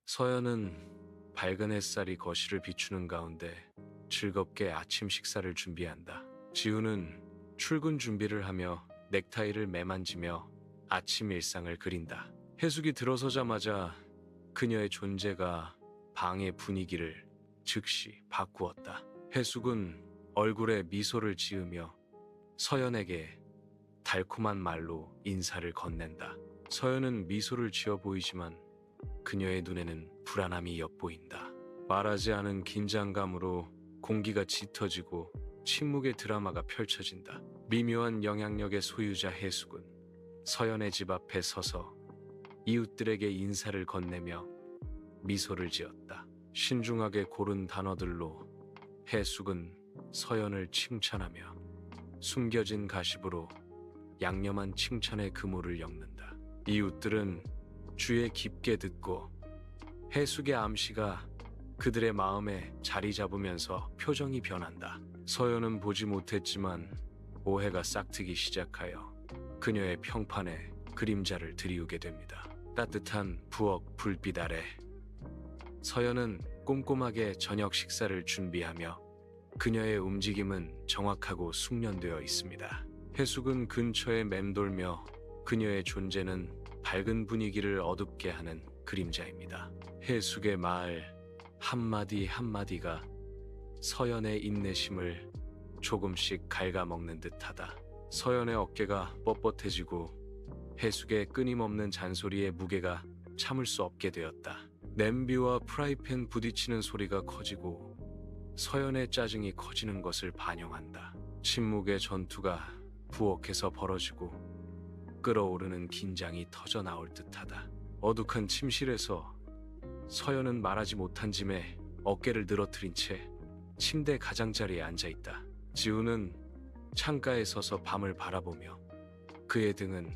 서연은 밝은 햇살이 거실을 비추는 가운데 즐겁게 아침 식사를 준비한다. 지우는 출근 준비를 하며 넥타이를 매만지며 아침 일상을 그린다. 해숙이 들어서자마자 그녀의 존재가 방의 분위기를 즉시 바꾸었다. 해숙은 얼굴에 미소를 지으며 서연에게 달콤한 말로 인사를 건넨다. 서연은 미소를 지어 보이지만 그녀의 눈에는 불안함이 엿보인다. 말하지 않은 긴장감으로 공기가 짙어지고 침묵의 드라마가 펼쳐진다. 미묘한 영향력의 소유자 해숙은 서연의 집 앞에 서서 이웃들에게 인사를 건네며 미소를 지었다. 신중하게 고른 단어들로 해숙은 서연을 칭찬하며 숨겨진 가십으로 양념한 칭찬의 그물을 엮는다. 이웃들은 귀에 깊게 듣고 해숙의 암시가 그들의 마음에 자리 잡으면서 표정이 변한다. 서연은 보지 못했지만 오해가 싹트기 시작하여 그녀의 평판에 그림자를 드리우게 됩니다. 따뜻한 부엌 불빛 아래 서연은 꼼꼼하게 저녁 식사를 준비하며 그녀의 움직임은 정확하고 숙련되어 있습니다. 해숙은 근처에 맴돌며 그녀의 존재는 밝은 분위기를 어둡게 하는 그림자입니다. 해숙의 말 한마디 한마디가 서연의 인내심을 조금씩 갉아먹는 듯하다. 서연의 어깨가 뻣뻣해지고 해숙의 끊임없는 잔소리의 무게가 참을 수 없게 되었다. 냄비와 프라이팬 부딪히는 소리가 커지고 서연의 짜증이 커지는 것을 반영한다. 침묵의 전투가 부엌에서 벌어지고 끓어오르는 긴장이 터져 나올 듯하다. 어둑한 침실에서 서연은 말하지 못한 짐에 어깨를 늘어뜨린 채 침대 가장자리에 앉아있다. 지우는 창가에 서서 밤을 바라보며 그의 등은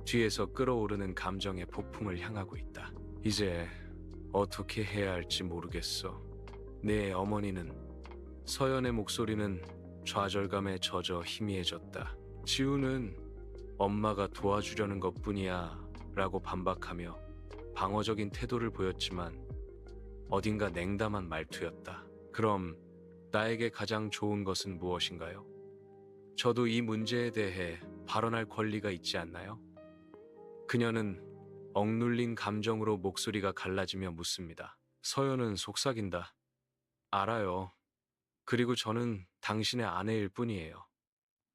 뒤에서 끓어오르는 감정의 폭풍을 향하고 있다. 이제 어떻게 해야 할지 모르겠어. 내 어머니는 서연의 목소리는 좌절감에 젖어 희미해졌다. 지우는 엄마가 도와주려는 것뿐이야 라고 반박하며 방어적인 태도를 보였지만 어딘가 냉담한 말투였다. 그럼 나에게 가장 좋은 것은 무엇인가요? 저도 이 문제에 대해 발언할 권리가 있지 않나요? 그녀는 억눌린 감정으로 목소리가 갈라지며 묻습니다. 서연은 속삭인다. 알아요. 그리고 저는 당신의 아내일 뿐이에요.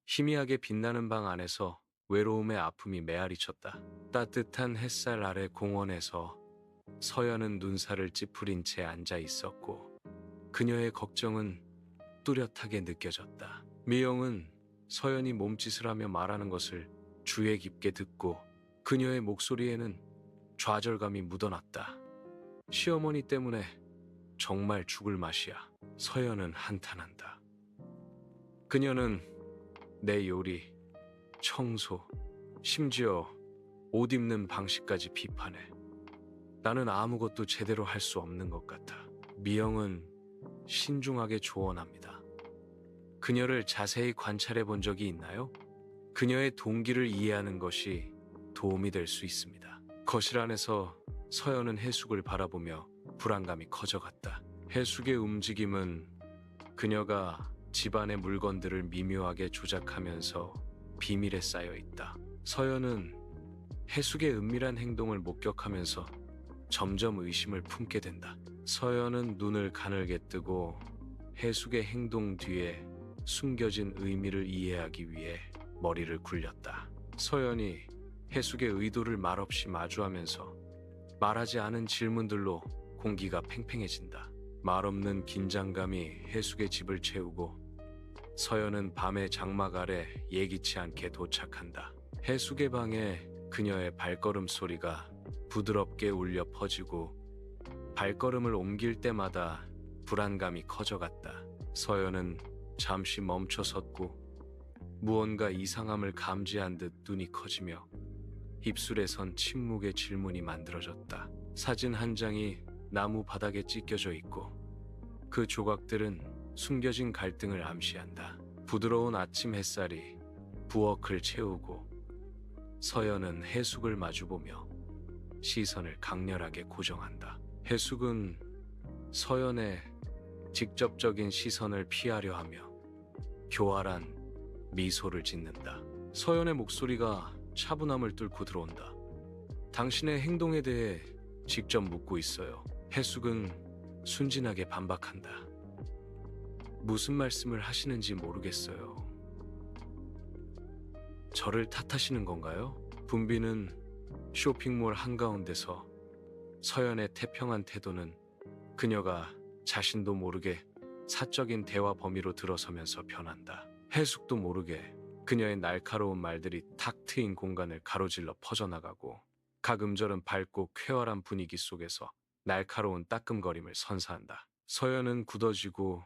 희미하게 빛나는 방 안에서 외로움의 아픔이 메아리쳤다. 따뜻한 햇살 아래 공원에서 서연은 눈살을 찌푸린 채 앉아 있었고 그녀의 걱정은 뚜렷하게 느껴졌다. 미영은 서연이 몸짓을 하며 말하는 것을 주의 깊게 듣고 그녀의 목소리에는 좌절감이 묻어났다. 시어머니 때문에 정말 죽을 맛이야. 서연은 한탄한다. 그녀는 내 요리, 청소, 심지어 옷 입는 방식까지 비판해. 나는 아무것도 제대로 할 수 없는 것 같아. 미영은 신중하게 조언합니다. 그녀를 자세히 관찰해 본 적이 있나요? 그녀의 동기를 이해하는 것이 도움이 될 수 있습니다. 거실 안에서 서연은 해숙을 바라보며 불안감이 커져갔다. 해숙의 움직임은 그녀가 집안의 물건들을 미묘하게 조작하면서 비밀에 쌓여 있다. 서연은 해숙의 은밀한 행동을 목격하면서 점점 의심을 품게 된다. 서연은 눈을 가늘게 뜨고 해숙의 행동 뒤에 숨겨진 의미를 이해하기 위해 머리를 굴렸다. 서연이 해숙의 의도를 말없이 마주하면서 말하지 않은 질문들로 공기가 팽팽해진다. 말없는 긴장감이 해숙의 집을 채우고 서연은 밤의 장막 아래 예기치 않게 도착한다. 해숙의 방에 그녀의 발걸음 소리가 부드럽게 울려 퍼지고 발걸음을 옮길 때마다 불안감이 커져갔다. 서연은 잠시 멈춰 섰고 무언가 이상함을 감지한 듯 눈이 커지며 입술에선 침묵의 질문이 만들어졌다. 사진 한 장이 나무 바닥에 찢겨져 있고 그 조각들은 숨겨진 갈등을 암시한다. 부드러운 아침 햇살이 부엌을 채우고 서연은 해숙을 마주보며 시선을 강렬하게 고정한다. 해숙은 서연의 직접적인 시선을 피하려 하며 교활한 미소를 짓는다. 서연의 목소리가 차분함을 뚫고 들어온다. 당신의 행동에 대해 직접 묻고 있어요. 해숙은 순진하게 반박한다. 무슨 말씀을 하시는지 모르겠어요. 저를 탓하시는 건가요? 분비는 쇼핑몰 한가운데서 서연의 태평한 태도는 그녀가 자신도 모르게 사적인 대화 범위로 들어서면서 변한다. 해숙도 모르게 그녀의 날카로운 말들이 탁 트인 공간을 가로질러 퍼져나가고 각 음절은 밝고 쾌활한 분위기 속에서 날카로운 따끔거림을 선사한다. 서연은 굳어지고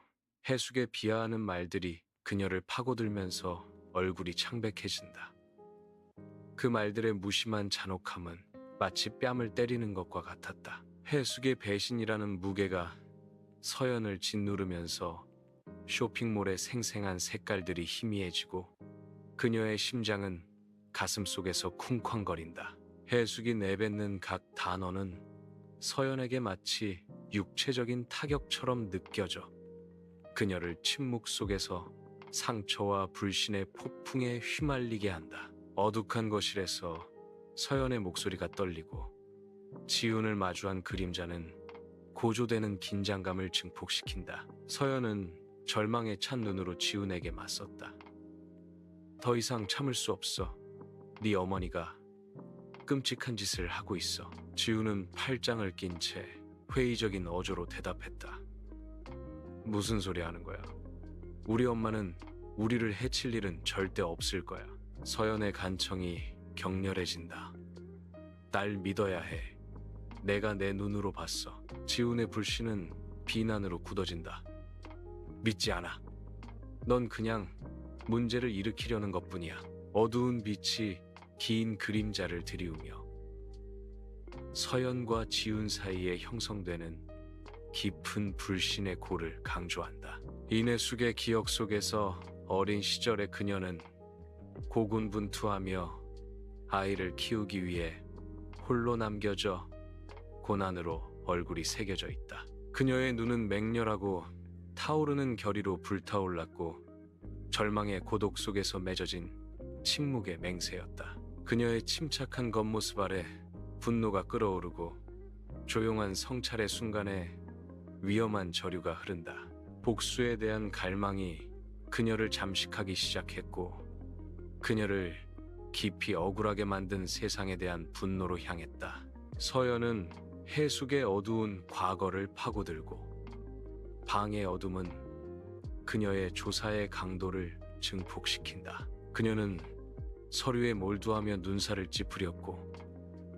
해숙의 비하하는 말들이 그녀를 파고들면서 얼굴이 창백해진다. 그 말들의 무심한 잔혹함은 마치 뺨을 때리는 것과 같았다. 해숙의 배신이라는 무게가 서연을 짓누르면서 쇼핑몰의 생생한 색깔들이 희미해지고 그녀의 심장은 가슴 속에서 쿵쾅거린다. 해숙이 내뱉는 각 단어는 서연에게 마치 육체적인 타격처럼 느껴져 그녀를 침묵 속에서 상처와 불신의 폭풍에 휘말리게 한다. 어둑한 거실에서 서연의 목소리가 떨리고 지훈을 마주한 그림자는 고조되는 긴장감을 증폭시킨다. 서연은 절망에 찬 눈으로 지훈에게 맞섰다. 더 이상 참을 수 없어. 네 어머니가 끔찍한 짓을 하고 있어. 지훈은 팔짱을 낀 채 회의적인 어조로 대답했다. 무슨 소리 하는 거야? 우리 엄마는 우리를 해칠 일은 절대 없을 거야. 서연의 간청이 격렬해진다. 날 믿어야 해. 내가 내 눈으로 봤어. 지훈의 불신은 비난으로 굳어진다. 믿지 않아. 넌 그냥 문제를 일으키려는 것뿐이야. 어두운 빛이 긴 그림자를 드리우며 서연과 지훈 사이에 형성되는 깊은 불신의 골을 강조한다. 인해숙의 기억 속에서 어린 시절의 그녀는 고군분투하며 아이를 키우기 위해 홀로 남겨져 고난으로 얼굴이 새겨져 있다. 그녀의 눈은 맹렬하고 타오르는 결의로 불타올랐고 절망의 고독 속에서 맺어진 침묵의 맹세였다. 그녀의 침착한 겉모습 아래 분노가 끓어오르고 조용한 성찰의 순간에 위험한 저류가 흐른다. 복수에 대한 갈망이 그녀를 잠식하기 시작했고 그녀를 깊이 억울하게 만든 세상에 대한 분노로 향했다. 서연은 해숙의 어두운 과거를 파고들고 방의 어둠은 그녀의 조사의 강도를 증폭시킨다. 그녀는 서류에 몰두하며 눈살을 찌푸렸고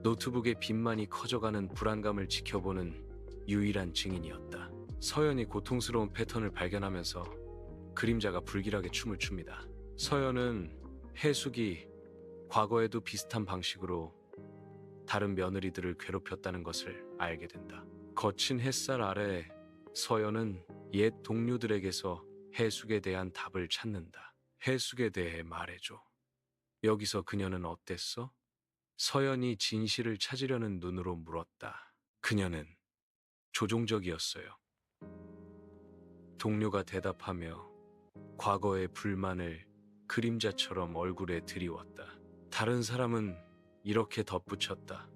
노트북의 빛만이 커져가는 불안감을 지켜보는 유일한 증인이었다. 서연이 고통스러운 패턴을 발견하면서 그림자가 불길하게 춤을 춥니다. 서연은 해숙이 과거에도 비슷한 방식으로 다른 며느리들을 괴롭혔다는 것을 알게 된다. 거친 햇살 아래 서연은 옛 동료들에게서 해숙에 대한 답을 찾는다. 해숙에 대해 말해줘. 여기서 그녀는 어땠어? 서연이 진실을 찾으려는 눈으로 물었다. 그녀는 조종적이었어요. 동료가 대답하며 과거의 불만을 그림자처럼 얼굴에 드리웠다. 다른 사람은 이렇게 덧붙였다.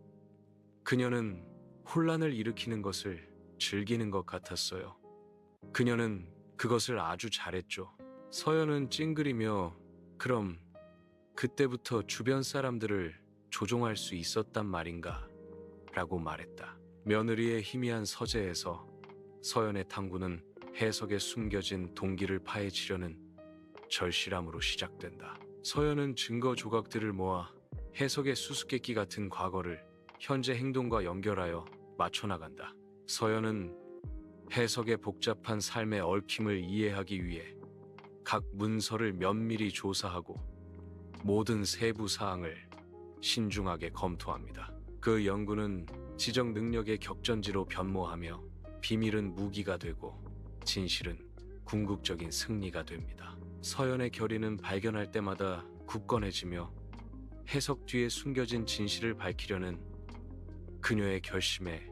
그녀는 혼란을 일으키는 것을 즐기는 것 같았어요. 그녀는 그것을 아주 잘했죠. 서연은 찡그리며 그럼 그때부터 주변 사람들을 조종할 수 있었단 말인가? 라고 말했다. 며느리의 희미한 서재에서 서연의 탐구는 해석에 숨겨진 동기를 파헤치려는 절실함으로 시작된다. 서연은 증거 조각들을 모아 해석의 수수께끼 같은 과거를 현재 행동과 연결하여 맞춰나간다. 서연은 해석의 복잡한 삶의 얽힘을 이해하기 위해 각 문서를 면밀히 조사하고 모든 세부 사항을 신중하게 검토합니다. 그 연구는 지적 능력의 격전지로 변모하며 비밀은 무기가 되고 진실은 궁극적인 승리가 됩니다. 서연의 결의는 발견할 때마다 굳건해지며 해석 뒤에 숨겨진 진실을 밝히려는 그녀의 결심에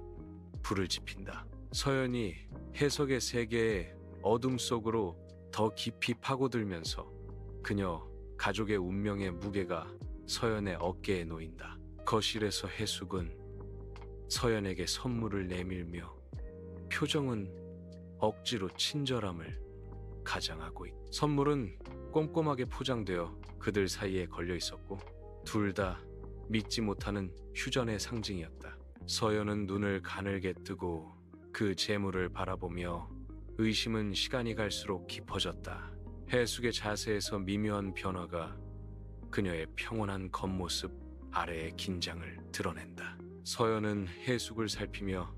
불을 지핀다. 서연이 해석의 세계의 어둠 속으로 더 깊이 파고들면서 그녀 가족의 운명의 무게가 서연의 어깨에 놓인다. 거실에서 해숙은 서연에게 선물을 내밀며 표정은 억지로 친절함을 가장하고 있다. 선물은 꼼꼼하게 포장되어 그들 사이에 걸려 있었고 둘 다 믿지 못하는 휴전의 상징이었다. 서연은 눈을 가늘게 뜨고 그 재물을 바라보며 의심은 시간이 갈수록 깊어졌다. 해숙의 자세에서 미묘한 변화가 그녀의 평온한 겉모습 아래의 긴장을 드러낸다. 서연은 해숙을 살피며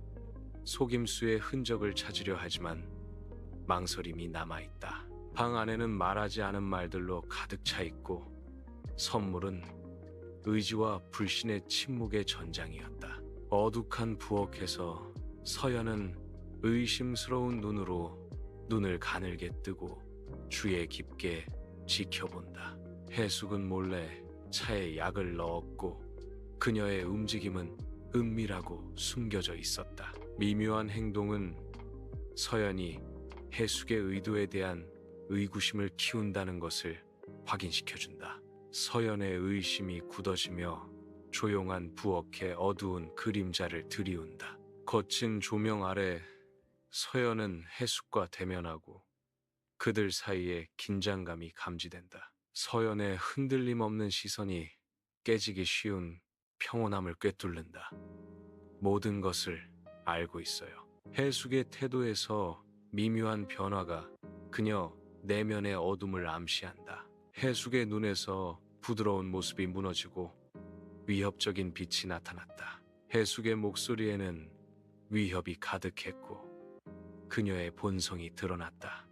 속임수의 흔적을 찾으려 하지만 망설임이 남아있다. 방 안에는 말하지 않은 말들로 가득 차 있고 선물은 의지와 불신의 침묵의 전장이었다. 어둑한 부엌에서 서연은 의심스러운 눈으로 눈을 가늘게 뜨고 주의 깊게 지켜본다. 해숙은 몰래 차에 약을 넣었고 그녀의 움직임은 은밀하고 숨겨져 있었다. 미묘한 행동은 서연이 해숙의 의도에 대한 의구심을 키운다는 것을 확인시켜준다. 서연의 의심이 굳어지며 조용한 부엌의 어두운 그림자를 들이운다. 거친 조명 아래 서연은 해숙과 대면하고 그들 사이에 긴장감이 감지된다. 서연의 흔들림 없는 시선이 깨지기 쉬운 평온함을 꿰뚫는다. 모든 것을 알고 있어요. 해숙의 태도에서 미묘한 변화가 그녀 내면의 어둠을 암시한다. 해숙의 눈에서 부드러운 모습이 무너지고 위협적인 빛이 나타났다. 해숙의 목소리에는 위협이 가득했고 그녀의 본성이 드러났다.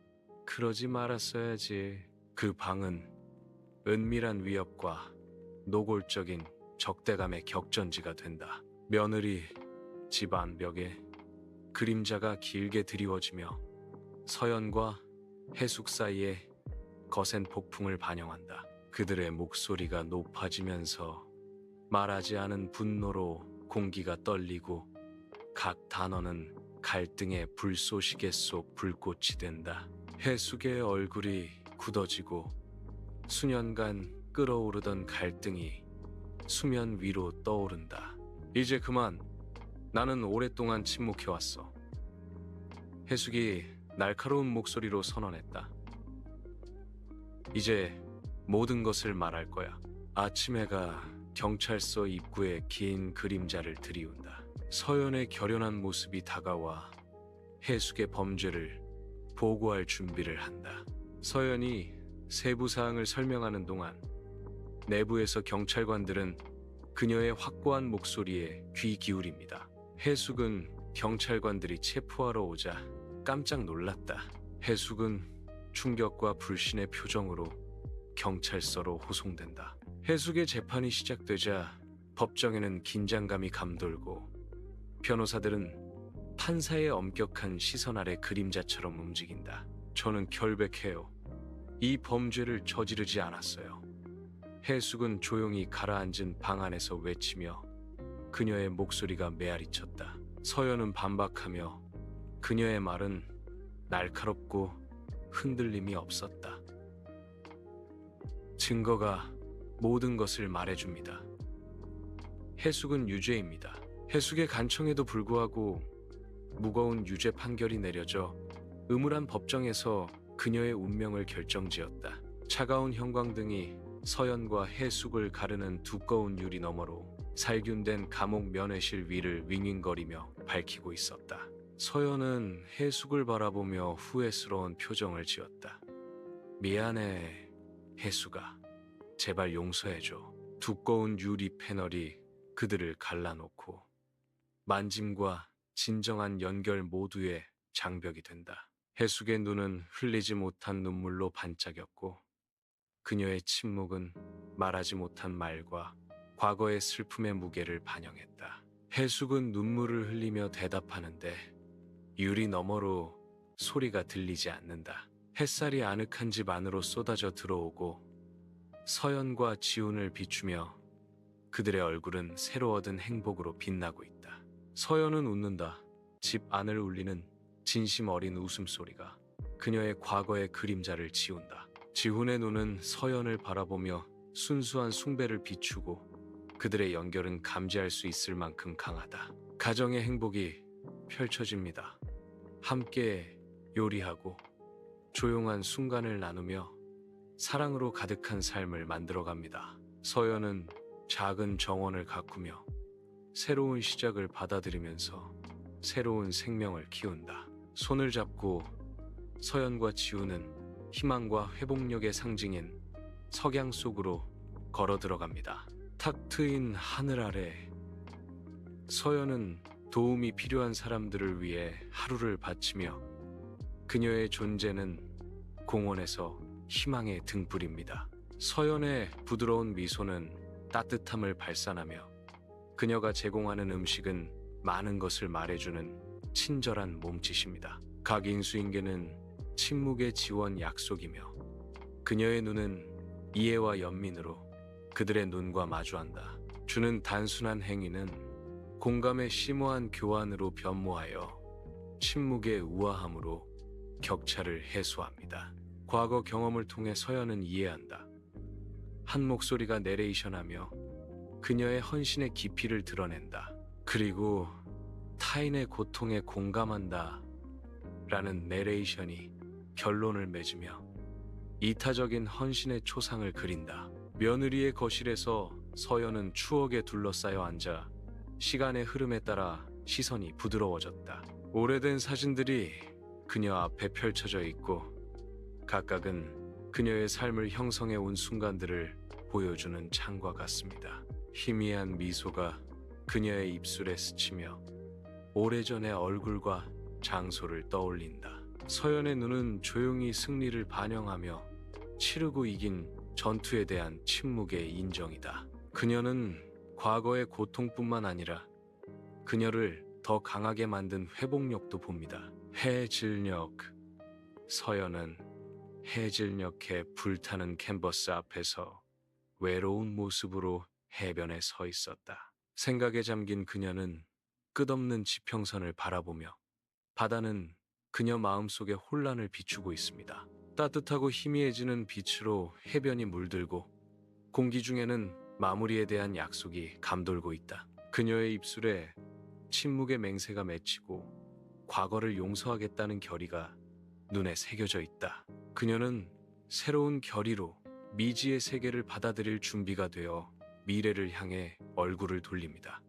그러지 말았어야지. 그 방은 은밀한 위협과 노골적인 적대감의 격전지가 된다. 며느리 집안 벽에 그림자가 길게 드리워지며 서연과 해숙 사이에 거센 폭풍을 반영한다. 그들의 목소리가 높아지면서 말하지 않은 분노로 공기가 떨리고 각 단어는 갈등의 불쏘시개 속 불꽃이 된다. 해숙의 얼굴이 굳어지고 수년간 끓어오르던 갈등이 수면 위로 떠오른다. 이제 그만. 나는 오랫동안 침묵해왔어. 해숙이 날카로운 목소리로 선언했다. 이제 모든 것을 말할 거야. 아침 해가 경찰서 입구에 긴 그림자를 들이운다. 서연의 결연한 모습이 다가와 해숙의 범죄를 보고할 준비를 한다. 서연이 세부 사항을 설명하는 동안 내부에서 경찰관들은 그녀의 확고한 목소리에 귀 기울입니다. 해숙은 경찰관들이 체포하러 오자 깜짝 놀랐다. 해숙은 충격과 불신의 표정으로 경찰서로 호송된다. 해숙의 재판이 시작되자 법정에는 긴장감이 감돌고 변호사들은 판사의 엄격한 시선 아래 그림자처럼 움직인다. 저는 결백해요. 이 범죄를 저지르지 않았어요. 해숙은 조용히 가라앉은 방 안에서 외치며 그녀의 목소리가 메아리쳤다. 서연은 반박하며 그녀의 말은 날카롭고 흔들림이 없었다. 증거가 모든 것을 말해줍니다. 해숙은 유죄입니다. 해숙의 간청에도 불구하고 무거운 유죄 판결이 내려져 음울한 법정에서 그녀의 운명을 결정지었다. 차가운 형광등이 서연과 해숙을 가르는 두꺼운 유리 너머로 살균된 감옥 면회실 위를 윙윙거리며 밝히고 있었다. 서연은 해숙을 바라보며 후회스러운 표정을 지었다. 미안해, 해숙아. 제발 용서해줘. 두꺼운 유리 패널이 그들을 갈라놓고 만짐과 진정한 연결 모두의 장벽이 된다. 해숙의 눈은 흘리지 못한 눈물로 반짝였고 그녀의 침묵은 말하지 못한 말과 과거의 슬픔의 무게를 반영했다. 해숙은 눈물을 흘리며 대답하는데 유리 너머로 소리가 들리지 않는다. 햇살이 아늑한 집 안으로 쏟아져 들어오고 서연과 지훈을 비추며 그들의 얼굴은 새로 얻은 행복으로 빛나고 있다. 서연은 웃는다. 집 안을 울리는 진심 어린 웃음소리가 그녀의 과거의 그림자를 지운다. 지훈의 눈은 서연을 바라보며 순수한 숭배를 비추고 그들의 연결은 감지할 수 있을 만큼 강하다. 가정의 행복이 펼쳐집니다. 함께 요리하고 조용한 순간을 나누며 사랑으로 가득한 삶을 만들어갑니다. 서연은 작은 정원을 가꾸며 새로운 시작을 받아들이면서 새로운 생명을 키운다. 손을 잡고 서연과 지우는 희망과 회복력의 상징인 석양 속으로 걸어 들어갑니다. 탁 트인 하늘 아래 서연은 도움이 필요한 사람들을 위해 하루를 바치며 그녀의 존재는 공원에서 희망의 등불입니다. 서연의 부드러운 미소는 따뜻함을 발산하며 그녀가 제공하는 음식은 많은 것을 말해주는 친절한 몸짓입니다. 각 인수인계는 침묵의 지원 약속이며 그녀의 눈은 이해와 연민으로 그들의 눈과 마주한다. 주는 단순한 행위는 공감의 심오한 교환으로 변모하여 침묵의 우아함으로 격차를 해소합니다. 과거 경험을 통해 서연은 이해한다. 한 목소리가 내레이션하며 그녀의 헌신의 깊이를 드러낸다. 그리고 타인의 고통에 공감한다 라는 내레이션이 결론을 맺으며 이타적인 헌신의 초상을 그린다. 며느리의 거실에서 서연은 추억에 둘러싸여 앉아 시간의 흐름에 따라 시선이 부드러워졌다. 오래된 사진들이 그녀 앞에 펼쳐져 있고 각각은 그녀의 삶을 형성해 온 순간들을 보여주는 창과 같습니다. 희미한 미소가 그녀의 입술에 스치며 오래전의 얼굴과 장소를 떠올린다. 서연의 눈은 조용히 승리를 반영하며 치르고 이긴 전투에 대한 침묵의 인정이다. 그녀는 과거의 고통뿐만 아니라 그녀를 더 강하게 만든 회복력도 봅니다. 해질녘. 서연은 해질녘에 불타는 캔버스 앞에서 외로운 모습으로 해변에 서 있었다. 생각에 잠긴 그녀는 끝없는 지평선을 바라보며 바다는 그녀 마음속에 혼란을 비추고 있습니다. 따뜻하고 희미해지는 빛으로 해변이 물들고 공기 중에는 마무리에 대한 약속이 감돌고 있다. 그녀의 입술에 침묵의 맹세가 맺히고 과거를 용서하겠다는 결의가 눈에 새겨져 있다. 그녀는 새로운 결의로 미지의 세계를 받아들일 준비가 되어 미래를 향해 얼굴을 돌립니다.